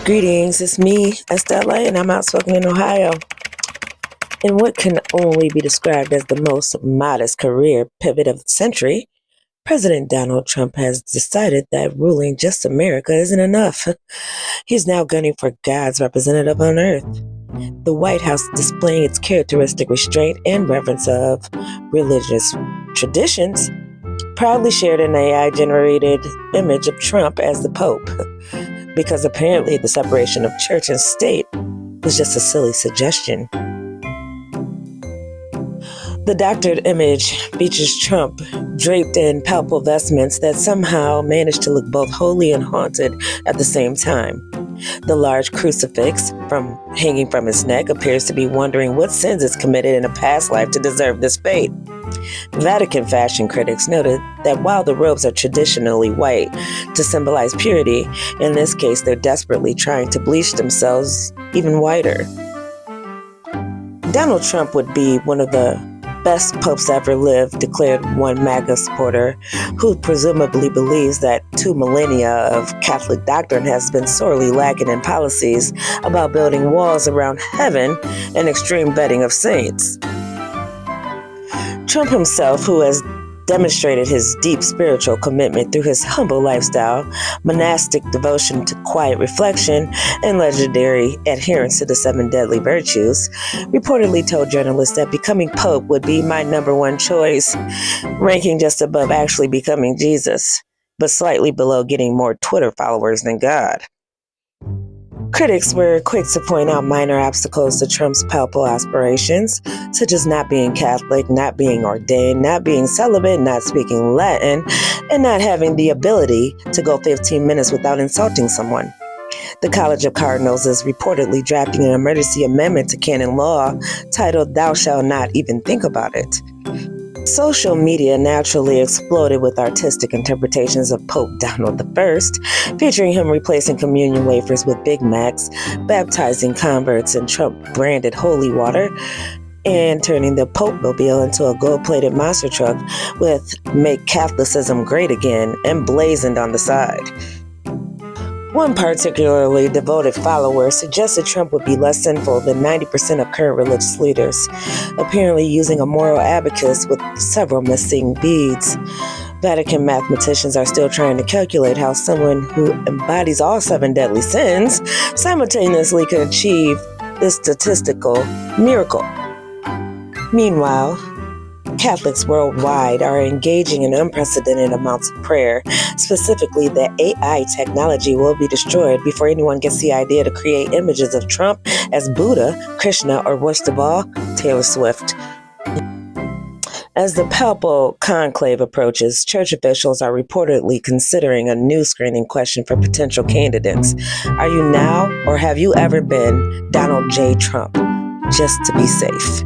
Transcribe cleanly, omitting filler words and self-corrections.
Greetings, it's me, Estella, and I'm outspoken in Ohio. In what can only be described as the most modest career pivot of the century, President Donald Trump has decided that ruling just America isn't enough. He's now gunning for God's representative on earth. The White House displaying its characteristic restraint and reverence of religious traditions proudly shared an AI-generated image of Trump as the Pope, because apparently the separation of church and state was just a silly suggestion. The doctored image features Trump draped in palpable vestments that somehow manage to look both holy and haunted at the same time. The large crucifix hanging from his neck appears to be wondering what sins it's committed in a past life to deserve this fate. Vatican fashion critics noted that while the robes are traditionally white to symbolize purity, in this case they're desperately trying to bleach themselves even whiter. Donald Trump would be one of the best popes ever lived, declared one MAGA supporter who presumably believes that 2 millennia of Catholic doctrine has been sorely lacking in policies about building walls around heaven and extreme vetting of saints. Trump himself, who has demonstrated his deep spiritual commitment through his humble lifestyle, monastic devotion to quiet reflection, and legendary adherence to the 7 deadly virtues, reportedly told journalists that becoming Pope would be my number one choice, ranking just above actually becoming Jesus, but slightly below getting more Twitter followers than God. Critics were quick to point out minor obstacles to Trump's palpable aspirations, such as not being Catholic, not being ordained, not being celibate, not speaking Latin, and not having the ability to go 15 minutes without insulting someone. The College of Cardinals is reportedly drafting an emergency amendment to canon law titled "Thou Shalt Not Even Think About It." Social media naturally exploded with artistic interpretations of Pope Donald I, featuring him replacing communion wafers with Big Macs, baptizing converts in Trump-branded holy water, and turning the Pope-mobile into a gold-plated monster truck with "Make Catholicism Great Again" emblazoned on the side. One particularly devoted follower suggested Trump would be less sinful than 90% of current religious leaders, apparently using a moral abacus with several missing beads. Vatican mathematicians are still trying to calculate how someone who embodies all 7 deadly sins simultaneously can achieve this statistical miracle. Meanwhile, Catholics worldwide are engaging in unprecedented amounts of prayer. Specifically, that AI technology will be destroyed before anyone gets the idea to create images of Trump as Buddha, Krishna, or worst of all, Taylor Swift. As the papal conclave approaches, church officials are reportedly considering a new screening question for potential candidates. Are you now or have you ever been Donald J. Trump? Just to be safe.